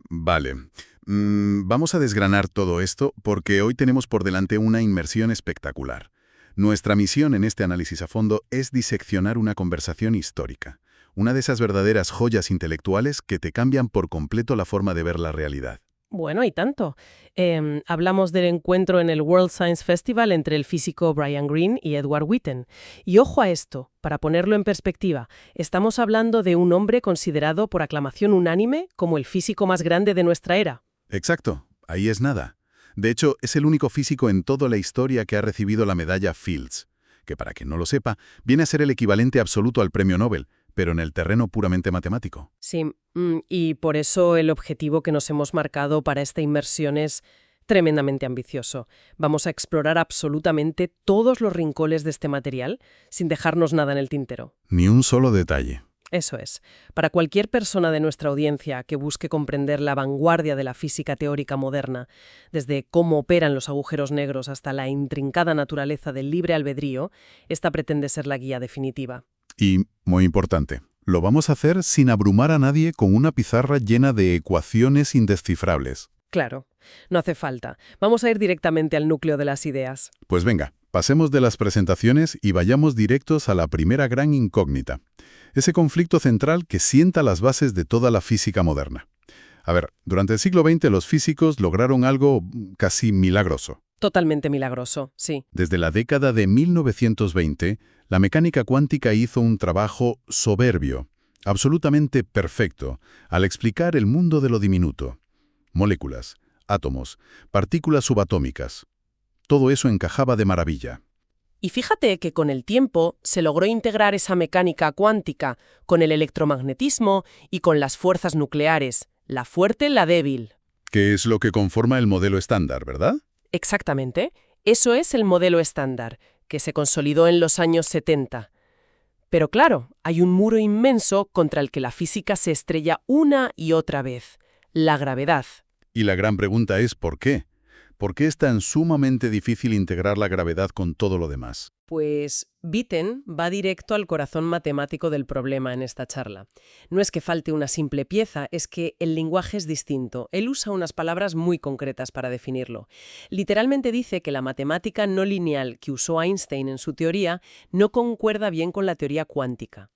Vale. Vamos a desgranar todo esto porque hoy tenemos por delante una inmersión espectacular. Nuestra misión en este análisis a fondo es diseccionar una conversación histórica, una de esas verdaderas joyas intelectuales que te cambian por completo la forma de ver la realidad. Bueno, y tanto. Hablamos del encuentro en el World Science Festival entre el físico Brian Greene y Edward Witten. Y ojo a esto, para ponerlo en perspectiva, estamos hablando de un hombre considerado por aclamación unánime como el físico más grande de nuestra era. Exacto, ahí es nada. De hecho, es el único físico en toda la historia que ha recibido la medalla Fields, que para quien no lo sepa, viene a ser el equivalente absoluto al premio Nobel, pero en el terreno puramente matemático. Sí, y por eso el objetivo que nos hemos marcado para esta inmersión es tremendamente ambicioso. Vamos a explorar absolutamente todos los rincones de este material sin dejarnos nada en el tintero. Ni un solo detalle. Eso es. Para cualquier persona de nuestra audiencia que busque comprender la vanguardia de la física teórica moderna, desde cómo operan los agujeros negros hasta la intrincada naturaleza del libre albedrío, esta pretende ser la guía definitiva. Y, muy importante, lo vamos a hacer sin abrumar a nadie con una pizarra llena de ecuaciones indescifrables. Claro, no hace falta. Vamos a ir directamente al núcleo de las ideas. Pues venga, pasemos de las presentaciones y vayamos directos a la primera gran incógnita. Ese conflicto central que sienta las bases de toda la física moderna. A ver, durante el siglo XX los físicos lograron algo casi milagroso. Totalmente milagroso, sí. Desde la década de 1920, la mecánica cuántica hizo un trabajo soberbio, absolutamente perfecto, al explicar el mundo de lo diminuto. Moléculas, átomos, partículas subatómicas. Todo eso encajaba de maravilla. Y fíjate que con el tiempo se logró integrar esa mecánica cuántica con el electromagnetismo y con las fuerzas nucleares, la fuerte, la débil. Que es lo que conforma el modelo estándar, ¿verdad? Exactamente. Eso es el modelo estándar, que se consolidó en los años 70. Pero claro, hay un muro inmenso contra el que la física se estrella una y otra vez: la gravedad. Y la gran pregunta es ¿por qué? ¿Por qué es tan sumamente difícil integrar la gravedad con todo lo demás? Pues Witten va directo al corazón matemático del problema en esta charla. No es que falte una simple pieza, es que el lenguaje es distinto. Él usa unas palabras muy concretas para definirlo. Literalmente dice que la matemática no lineal que usó Einstein en su teoría no concuerda bien con la teoría cuántica.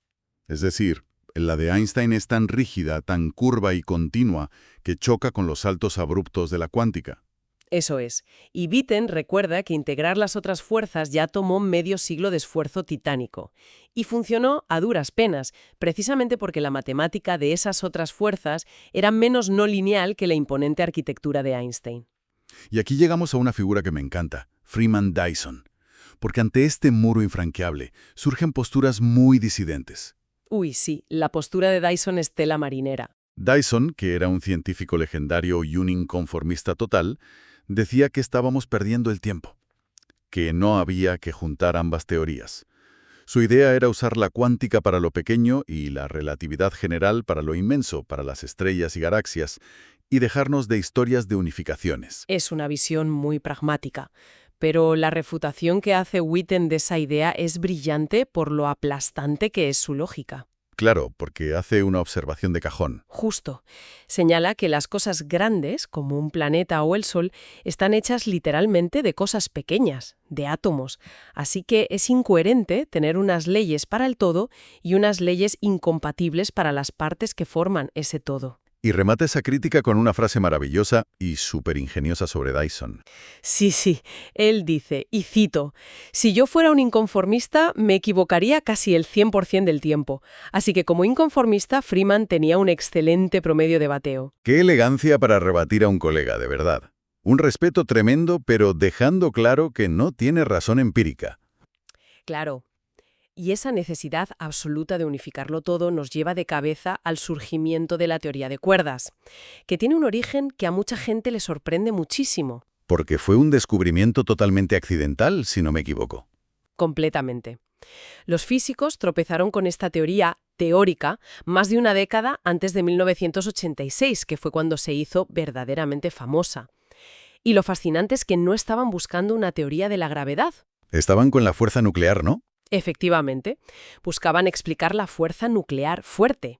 Es decir, la de Einstein es tan rígida, tan curva y continua, que choca con los saltos abruptos de la cuántica. Eso es. Y Witten recuerda que integrar las otras fuerzas ya tomó medio siglo de esfuerzo titánico. Y funcionó a duras penas, precisamente porque la matemática de esas otras fuerzas era menos no lineal que la imponente arquitectura de Einstein. Y aquí llegamos a una figura que me encanta, Freeman Dyson. Porque ante este muro infranqueable surgen posturas muy disidentes. Uy, sí, la postura de Dyson es tela marinera. Dyson, que era un científico legendario y un inconformista total, decía que estábamos perdiendo el tiempo, que no había que juntar ambas teorías. Su idea era usar la cuántica para lo pequeño y la relatividad general para lo inmenso, para las estrellas y galaxias, y dejarnos de historias de unificaciones. Es una visión muy pragmática. Pero la refutación que hace Witten de esa idea es brillante por lo aplastante que es su lógica. Claro, porque hace una observación de cajón. Justo. Señala que las cosas grandes, como un planeta o el Sol, están hechas literalmente de cosas pequeñas, de átomos. Así que es incoherente tener unas leyes para el todo y unas leyes incompatibles para las partes que forman ese todo. Y remata esa crítica con una frase maravillosa y súper ingeniosa sobre Dyson. Sí, él dice, y cito: si yo fuera un inconformista, me equivocaría casi el 100% del tiempo. Así que como inconformista, Freeman tenía un excelente promedio de bateo. ¡Qué elegancia para rebatir a un colega, de verdad! Un respeto tremendo, pero dejando claro que no tiene razón empírica. Claro. Y esa necesidad absoluta de unificarlo todo nos lleva de cabeza al surgimiento de la teoría de cuerdas, que tiene un origen que a mucha gente le sorprende muchísimo. Porque fue un descubrimiento totalmente accidental, si no me equivoco. Completamente. Los físicos tropezaron con esta teoría teórica más de una década antes de 1986, que fue cuando se hizo verdaderamente famosa. Y lo fascinante es que no estaban buscando una teoría de la gravedad. Estaban con la fuerza nuclear, ¿no? Efectivamente, buscaban explicar la fuerza nuclear fuerte.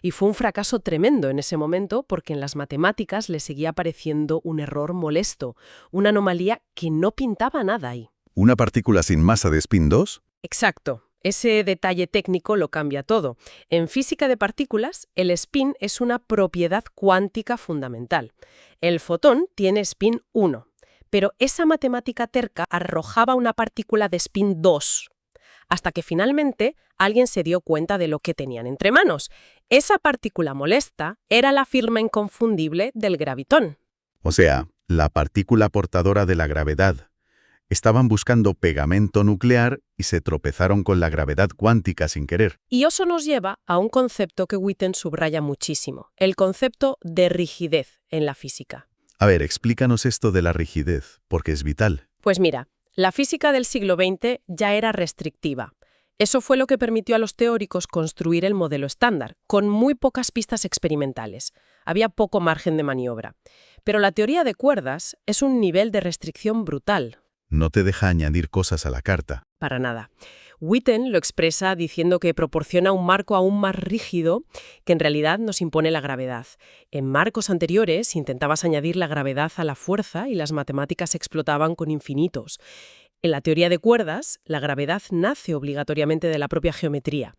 Y fue un fracaso tremendo en ese momento porque en las matemáticas le seguía apareciendo un error molesto, una anomalía que no pintaba nada ahí. ¿Una partícula sin masa de spin 2? Exacto. Ese detalle técnico lo cambia todo. En física de partículas, el spin es una propiedad cuántica fundamental. El fotón tiene spin 1, pero esa matemática terca arrojaba una partícula de spin 2, hasta que finalmente alguien se dio cuenta de lo que tenían entre manos. Esa partícula molesta era la firma inconfundible del gravitón. O sea, la partícula portadora de la gravedad. Estaban buscando pegamento nuclear y se tropezaron con la gravedad cuántica sin querer. Y eso nos lleva a un concepto que Witten subraya muchísimo, el concepto de rigidez en la física. A ver, explícanos esto de la rigidez, porque es vital. Pues mira, la física del siglo XX ya era restrictiva. Eso fue lo que permitió a los teóricos construir el modelo estándar, con muy pocas pistas experimentales. Había poco margen de maniobra. Pero la teoría de cuerdas es un nivel de restricción brutal. No te deja añadir cosas a la carta. Para nada. Witten lo expresa diciendo que proporciona un marco aún más rígido que en realidad nos impone la gravedad. En marcos anteriores intentabas añadir la gravedad a la fuerza y las matemáticas explotaban con infinitos. En la teoría de cuerdas, la gravedad nace obligatoriamente de la propia geometría.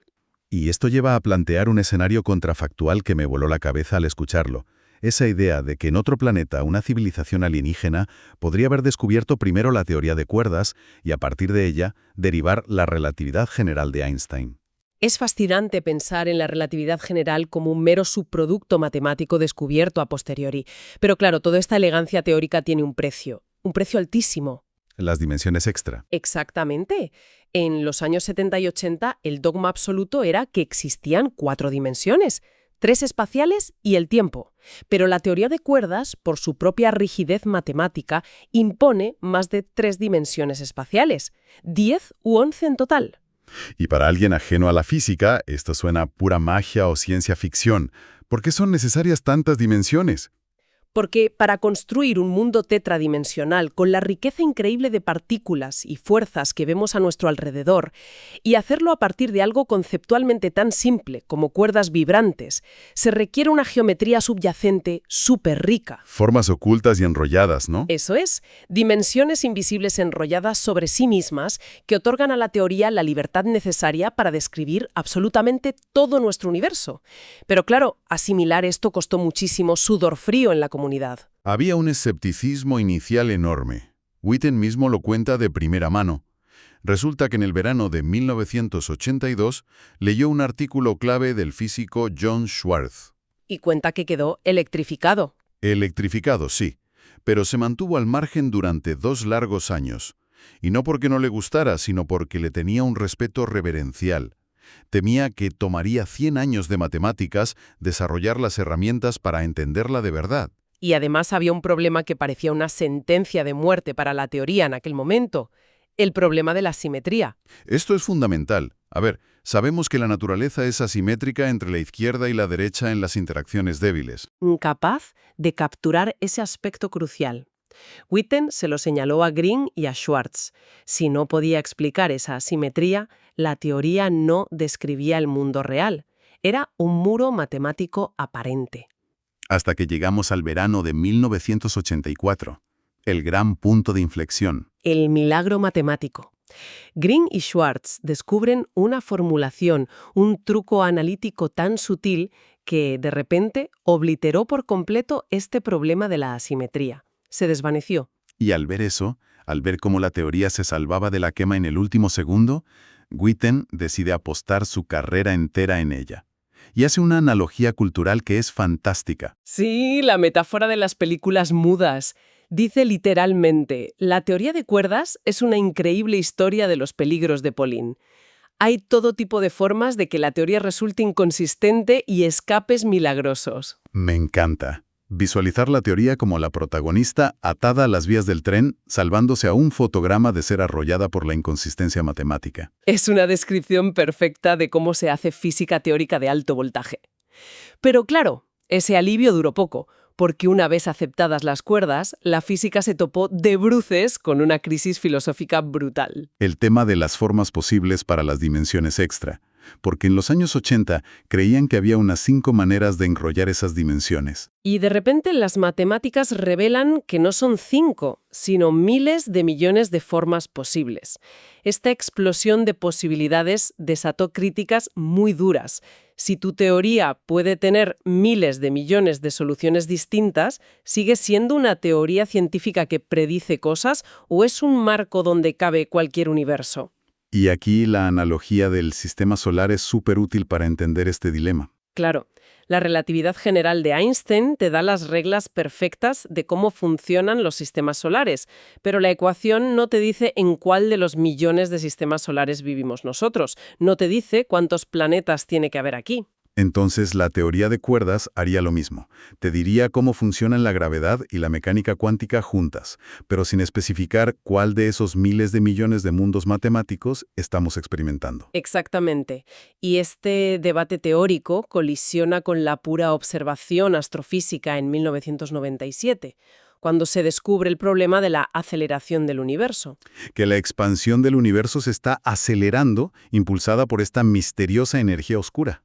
Y esto lleva a plantear un escenario contrafactual que me voló la cabeza al escucharlo. Esa idea de que en otro planeta una civilización alienígena podría haber descubierto primero la teoría de cuerdas y a partir de ella derivar la relatividad general de Einstein. Es fascinante pensar en la relatividad general como un mero subproducto matemático descubierto a posteriori. Pero claro, toda esta elegancia teórica tiene un precio altísimo. Las dimensiones extra. Exactamente. En los años 70 y 80, el dogma absoluto era que existían 4 dimensiones. 3 espaciales y el tiempo. Pero la teoría de cuerdas, por su propia rigidez matemática, impone más de 3 dimensiones espaciales, 10 u 11 en total. Y para alguien ajeno a la física, esto suena pura magia o ciencia ficción. ¿Por qué son necesarias tantas dimensiones? Porque para construir un mundo tetradimensional con la riqueza increíble de partículas y fuerzas que vemos a nuestro alrededor, y hacerlo a partir de algo conceptualmente tan simple como cuerdas vibrantes, se requiere una geometría subyacente súper rica. Formas ocultas y enrolladas, ¿no? Eso es, dimensiones invisibles enrolladas sobre sí mismas que otorgan a la teoría la libertad necesaria para describir absolutamente todo nuestro universo. Pero claro, asimilar esto costó muchísimo sudor frío en la comunidad. Había un escepticismo inicial enorme. Witten mismo lo cuenta de primera mano. Resulta que en el verano de 1982 leyó un artículo clave del físico John Schwarz. Y cuenta que quedó electrificado. Electrificado, sí, pero se mantuvo al margen durante 2 largos años. Y no porque no le gustara, sino porque le tenía un respeto reverencial. Temía que tomaría 100 años de matemáticas desarrollar las herramientas para entenderla de verdad. Y además había un problema que parecía una sentencia de muerte para la teoría en aquel momento, el problema de la simetría. Esto es fundamental. A ver, sabemos que la naturaleza es asimétrica entre la izquierda y la derecha en las interacciones débiles. Incapaz de capturar ese aspecto crucial. Witten se lo señaló a Green y a Schwarz. Si no podía explicar esa asimetría, la teoría no describía el mundo real. Era un muro matemático aparente. Hasta que llegamos al verano de 1984, el gran punto de inflexión. El milagro matemático. Green y Schwarz descubren una formulación, un truco analítico tan sutil que, de repente, obliteró por completo este problema de la asimetría. Se desvaneció. Y al ver eso, al ver cómo la teoría se salvaba de la quema en el último segundo, Witten decide apostar su carrera entera en ella. Y hace una analogía cultural que es fantástica. Sí, la metáfora de las películas mudas. Dice literalmente, la teoría de cuerdas es una increíble historia de los peligros de Pauling. Hay todo tipo de formas de que la teoría resulte inconsistente y escapes milagrosos. Me encanta. Visualizar la teoría como la protagonista atada a las vías del tren, salvándose a un fotograma de ser arrollada por la inconsistencia matemática. Es una descripción perfecta de cómo se hace física teórica de alto voltaje. Pero claro, ese alivio duró poco, porque una vez aceptadas las cuerdas, la física se topó de bruces con una crisis filosófica brutal. El tema de las formas posibles para las dimensiones extra. porque en los años 80 creían que había unas 5 maneras de enrollar esas dimensiones. Y de repente las matemáticas revelan que no son 5, sino miles de millones de formas posibles. Esta explosión de posibilidades desató críticas muy duras. Si tu teoría puede tener miles de millones de soluciones distintas, ¿sigue siendo una teoría científica que predice cosas o es un marco donde cabe cualquier universo? Y aquí la analogía del sistema solar es súper útil para entender este dilema. Claro, la relatividad general de Einstein te da las reglas perfectas de cómo funcionan los sistemas solares, pero la ecuación no te dice en cuál de los millones de sistemas solares vivimos nosotros, no te dice cuántos planetas tiene que haber aquí. Entonces, la teoría de cuerdas haría lo mismo. Te diría cómo funcionan la gravedad y la mecánica cuántica juntas, pero sin especificar cuál de esos miles de millones de mundos matemáticos estamos experimentando. Exactamente. Y este debate teórico colisiona con la pura observación astrofísica en 1997, cuando se descubre el problema de la aceleración del universo. Que la expansión del universo se está acelerando, impulsada por esta misteriosa energía oscura.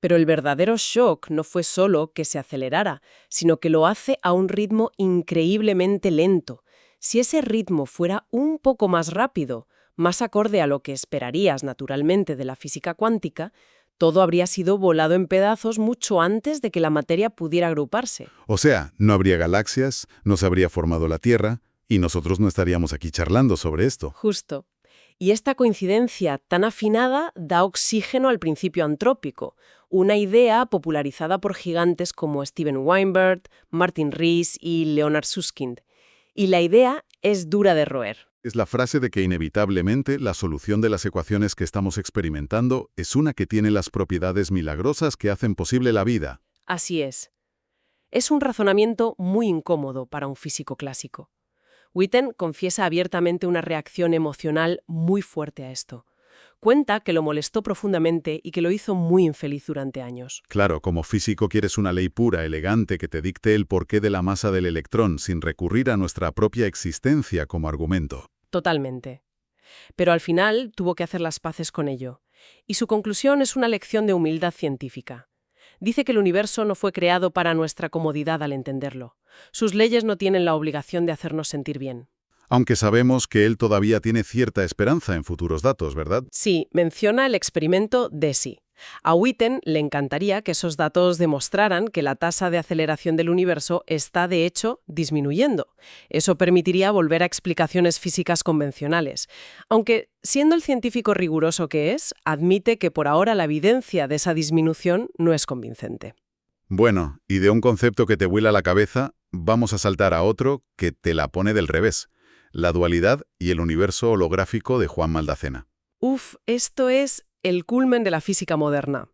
Pero el verdadero shock no fue solo que se acelerara, sino que lo hace a un ritmo increíblemente lento. Si ese ritmo fuera un poco más rápido, más acorde a lo que esperarías naturalmente de la física cuántica, todo habría sido volado en pedazos mucho antes de que la materia pudiera agruparse. O sea, no habría galaxias, no se habría formado la Tierra, y nosotros no estaríamos aquí charlando sobre esto. Justo. Y esta coincidencia tan afinada da oxígeno al principio antrópico, una idea popularizada por gigantes como Steven Weinberg, Martin Rees y Leonard Susskind. Y la idea es dura de roer. Es la frase de que inevitablemente la solución de las ecuaciones que estamos experimentando es una que tiene las propiedades milagrosas que hacen posible la vida. Así es. Es un razonamiento muy incómodo para un físico clásico. Witten confiesa abiertamente una reacción emocional muy fuerte a esto. Cuenta que lo molestó profundamente y que lo hizo muy infeliz durante años. Claro, como físico quieres una ley pura, elegante, que te dicte el porqué de la masa del electrón sin recurrir a nuestra propia existencia como argumento. Totalmente. Pero al final tuvo que hacer las paces con ello. Y su conclusión es una lección de humildad científica. Dice que el universo no fue creado para nuestra comodidad al entenderlo. Sus leyes no tienen la obligación de hacernos sentir bien. Aunque sabemos que él todavía tiene cierta esperanza en futuros datos, ¿verdad? Sí, menciona el experimento DESI. A Witten le encantaría que esos datos demostraran que la tasa de aceleración del universo está, de hecho, disminuyendo. Eso permitiría volver a explicaciones físicas convencionales. Aunque, siendo el científico riguroso que es, admite que por ahora la evidencia de esa disminución no es convincente. Bueno, y de un concepto que te vuela la cabeza, vamos a saltar a otro que te la pone del revés. La dualidad y el universo holográfico de Juan Maldacena. Esto es el culmen de la física moderna.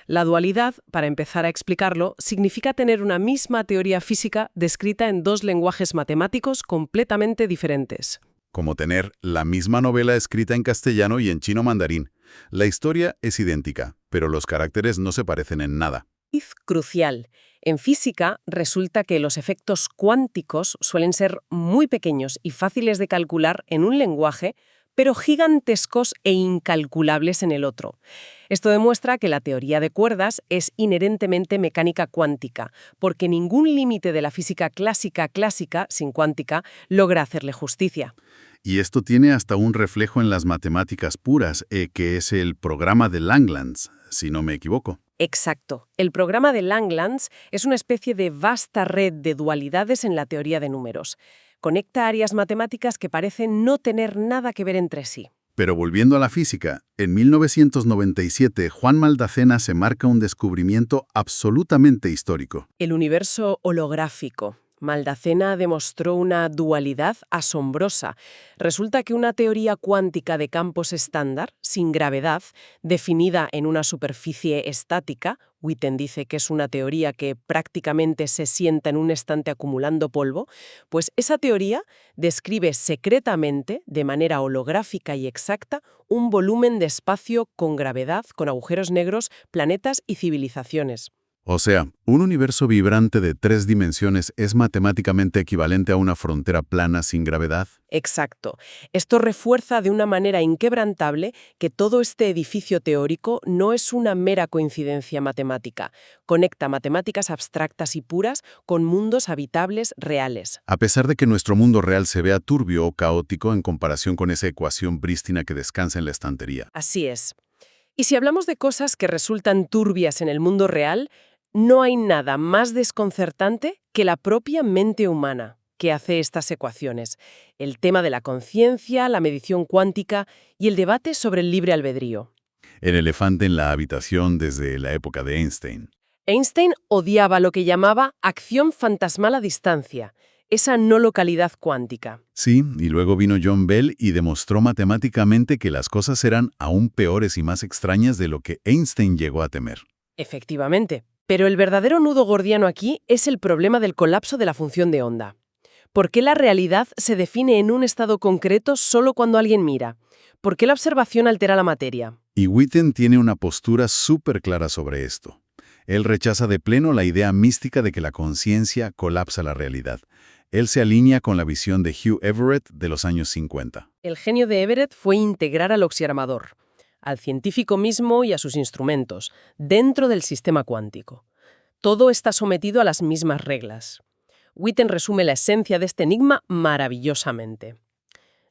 La dualidad, para empezar a explicarlo, significa tener una misma teoría física descrita en dos lenguajes matemáticos completamente diferentes. Como tener la misma novela escrita en castellano y en chino mandarín. La historia es idéntica, pero los caracteres no se parecen en nada. Es crucial. En física, resulta que los efectos cuánticos suelen ser muy pequeños y fáciles de calcular en un lenguaje, pero gigantescos e incalculables en el otro. Esto demuestra que la teoría de cuerdas es inherentemente mecánica cuántica, porque ningún límite de la física clásica sin cuántica logra hacerle justicia. Y esto tiene hasta un reflejo en las matemáticas puras, que es el programa de Langlands, si no me equivoco. Exacto. El programa de Langlands es una especie de vasta red de dualidades en la teoría de números. Conecta áreas matemáticas que parecen no tener nada que ver entre sí. Pero volviendo a la física, en 1997 Juan Maldacena se marca un descubrimiento absolutamente histórico. El universo holográfico. Maldacena demostró una dualidad asombrosa. Resulta que una teoría cuántica de campos estándar, sin gravedad, definida en una superficie estática, Witten dice que es una teoría que prácticamente se sienta en un estante acumulando polvo, pues esa teoría describe secretamente, de manera holográfica y exacta, un volumen de espacio con gravedad, con agujeros negros, planetas y civilizaciones. O sea, un universo vibrante de 3 dimensiones es matemáticamente equivalente a una frontera plana sin gravedad. Exacto. Esto refuerza de una manera inquebrantable que todo este edificio teórico no es una mera coincidencia matemática. Conecta matemáticas abstractas y puras con mundos habitables reales. A pesar de que nuestro mundo real se vea turbio o caótico en comparación con esa ecuación prístina que descansa en la estantería. Así es. Y si hablamos de cosas que resultan turbias en el mundo real, no hay nada más desconcertante que la propia mente humana que hace estas ecuaciones. El tema de la conciencia, la medición cuántica y el debate sobre el libre albedrío. El elefante en la habitación desde la época de Einstein. Einstein odiaba lo que llamaba acción fantasmal a distancia, esa no localidad cuántica. Sí, y luego vino John Bell y demostró matemáticamente que las cosas eran aún peores y más extrañas de lo que Einstein llegó a temer. Efectivamente. Pero el verdadero nudo gordiano aquí es el problema del colapso de la función de onda. ¿Por qué la realidad se define en un estado concreto solo cuando alguien mira? ¿Por qué la observación altera la materia? Y Witten tiene una postura súper clara sobre esto. Él rechaza de pleno la idea mística de que la conciencia colapsa la realidad. Él se alinea con la visión de Hugh Everett de los años 50. El genio de Everett fue integrar al oxiarmador, al científico mismo y a sus instrumentos, dentro del sistema cuántico. Todo está sometido a las mismas reglas. Witten resume la esencia de este enigma maravillosamente.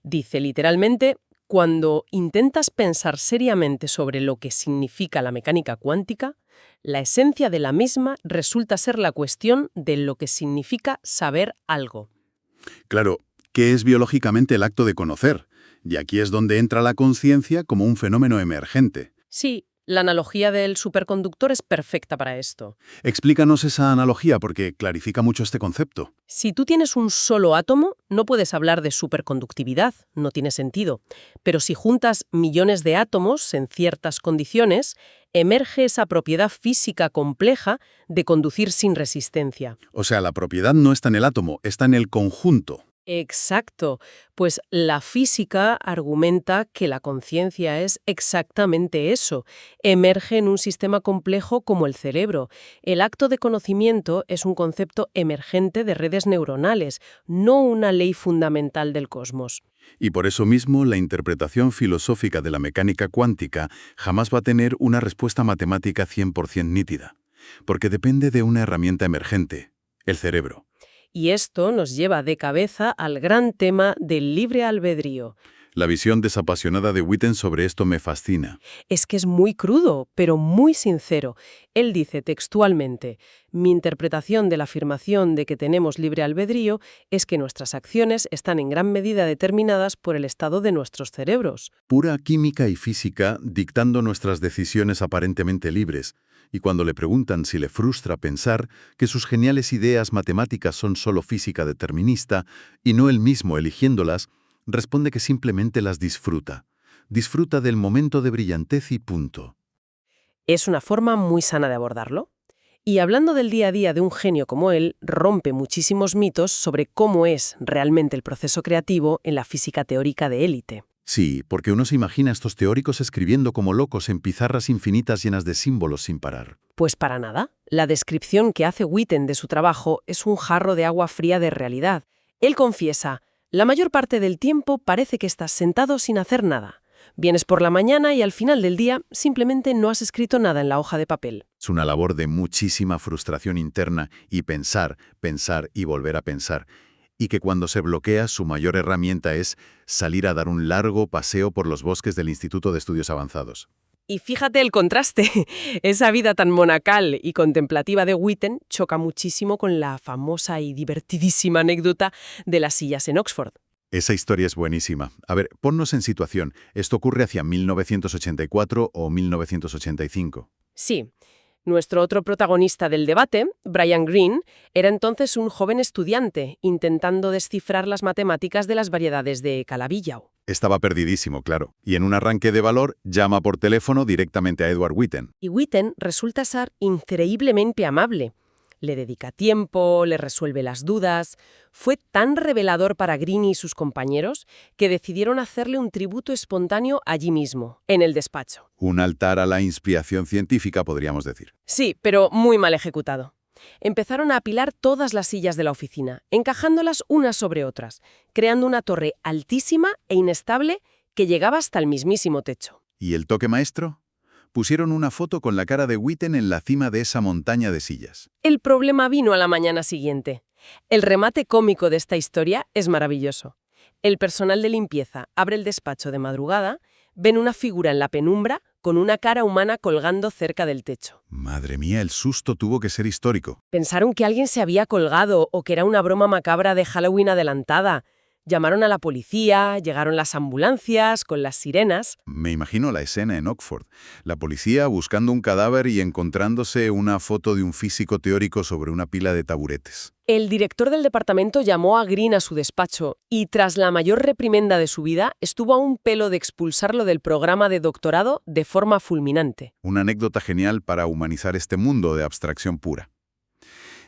Dice literalmente, cuando intentas pensar seriamente sobre lo que significa la mecánica cuántica, la esencia de la misma resulta ser la cuestión de lo que significa saber algo. Claro, ¿qué es biológicamente el acto de conocer? Y aquí es donde entra la conciencia como un fenómeno emergente. Sí, la analogía del superconductor es perfecta para esto. Explícanos esa analogía porque clarifica mucho este concepto. Si tú tienes un solo átomo, no puedes hablar de superconductividad, no tiene sentido. Pero si juntas millones de átomos en ciertas condiciones, emerge esa propiedad física compleja de conducir sin resistencia. O sea, la propiedad no está en el átomo, está en el conjunto. Exacto, pues la física argumenta que la conciencia es exactamente eso, emerge en un sistema complejo como el cerebro. El acto de conocimiento es un concepto emergente de redes neuronales, no una ley fundamental del cosmos. Y por eso mismo la interpretación filosófica de la mecánica cuántica jamás va a tener una respuesta matemática 100% nítida, porque depende de una herramienta emergente, el cerebro. Y esto nos lleva de cabeza al gran tema del libre albedrío. La visión desapasionada de Witten sobre esto me fascina. Es que es muy crudo, pero muy sincero. Él dice textualmente, mi interpretación de la afirmación de que tenemos libre albedrío es que nuestras acciones están en gran medida determinadas por el estado de nuestros cerebros. Pura química y física dictando nuestras decisiones aparentemente libres. Y cuando le preguntan si le frustra pensar que sus geniales ideas matemáticas son solo física determinista y no él mismo eligiéndolas, responde que simplemente las disfruta. Disfruta del momento de brillantez y punto. Es una forma muy sana de abordarlo. Y hablando del día a día de un genio como él, rompe muchísimos mitos sobre cómo es realmente el proceso creativo en la física teórica de élite. Sí, porque uno se imagina a estos teóricos escribiendo como locos en pizarras infinitas llenas de símbolos sin parar. Pues para nada. La descripción que hace Witten de su trabajo es un jarro de agua fría de realidad. Él confiesa, la mayor parte del tiempo parece que estás sentado sin hacer nada. Vienes por la mañana y al final del día simplemente no has escrito nada en la hoja de papel. Es una labor de muchísima frustración interna y pensar, pensar y volver a pensar. Y que cuando se bloquea, su mayor herramienta es salir a dar un largo paseo por los bosques del Instituto de Estudios Avanzados. Y fíjate el contraste. Esa vida tan monacal y contemplativa de Witten choca muchísimo con la famosa y divertidísima anécdota de las sillas en Oxford. Esa historia es buenísima. A ver, ponnos en situación. ¿Esto ocurre hacia 1984 o 1985? Sí. Nuestro otro protagonista del debate, Brian Greene, era entonces un joven estudiante intentando descifrar las matemáticas de las variedades de Calabi-Yau. Estaba perdidísimo, claro. Y en un arranque de valor, llama por teléfono directamente a Edward Witten. Y Witten resulta ser increíblemente amable. Le dedica tiempo, le resuelve las dudas. Fue tan revelador para Greene y sus compañeros que decidieron hacerle un tributo espontáneo allí mismo, en el despacho. Un altar a la inspiración científica, podríamos decir. Sí, pero muy mal ejecutado. Empezaron a apilar todas las sillas de la oficina, encajándolas unas sobre otras, creando una torre altísima e inestable que llegaba hasta el mismísimo techo. ¿Y el toque maestro? Pusieron una foto con la cara de Witten en la cima de esa montaña de sillas. El problema vino a la mañana siguiente. El remate cómico de esta historia es maravilloso. El personal de limpieza abre el despacho de madrugada, ven una figura en la penumbra con una cara humana colgando cerca del techo. Madre mía, el susto tuvo que ser histórico. Pensaron que alguien se había colgado o que era una broma macabra de Halloween adelantada. Llamaron a la policía, llegaron las ambulancias con las sirenas. Me imagino la escena en Oxford. La policía buscando un cadáver y encontrándose una foto de un físico teórico sobre una pila de taburetes. El director del departamento llamó a Greene a su despacho y, tras la mayor reprimenda de su vida, estuvo a un pelo de expulsarlo del programa de doctorado de forma fulminante. Una anécdota genial para humanizar este mundo de abstracción pura.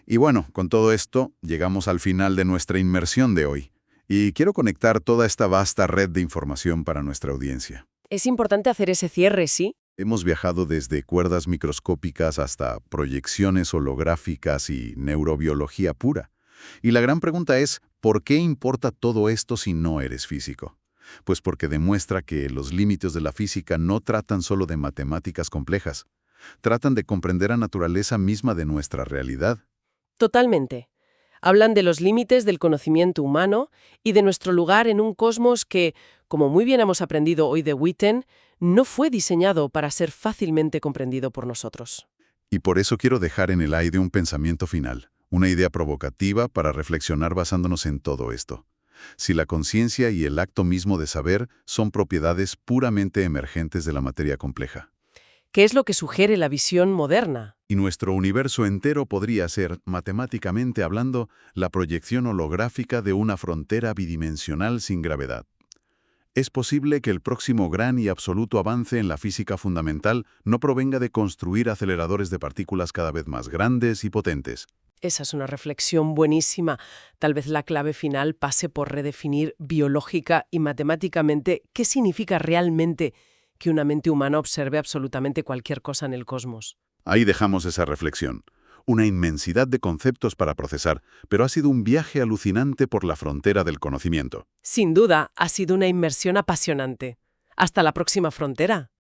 Y bueno, con todo esto, llegamos al final de nuestra inmersión de hoy. Y quiero conectar toda esta vasta red de información para nuestra audiencia. Es importante hacer ese cierre, ¿sí? Hemos viajado desde cuerdas microscópicas hasta proyecciones holográficas y neurobiología pura. Y la gran pregunta es, ¿por qué importa todo esto si no eres físico? Pues porque demuestra que los límites de la física no tratan solo de matemáticas complejas. Tratan de comprender la naturaleza misma de nuestra realidad. Totalmente. Hablan de los límites del conocimiento humano y de nuestro lugar en un cosmos que, como muy bien hemos aprendido hoy de Witten, no fue diseñado para ser fácilmente comprendido por nosotros. Y por eso quiero dejar en el aire un pensamiento final, una idea provocativa para reflexionar basándonos en todo esto. Si la conciencia y el acto mismo de saber son propiedades puramente emergentes de la materia compleja. ¿Qué es lo que sugiere la visión moderna? Y nuestro universo entero podría ser, matemáticamente hablando, la proyección holográfica de una frontera bidimensional sin gravedad. Es posible que el próximo gran y absoluto avance en la física fundamental no provenga de construir aceleradores de partículas cada vez más grandes y potentes. Esa es una reflexión buenísima. Tal vez la clave final pase por redefinir biológica y matemáticamente qué significa realmente que una mente humana observe absolutamente cualquier cosa en el cosmos. Ahí dejamos esa reflexión. Una inmensidad de conceptos para procesar, pero ha sido un viaje alucinante por la frontera del conocimiento. Sin duda, ha sido una inmersión apasionante. Hasta la próxima frontera.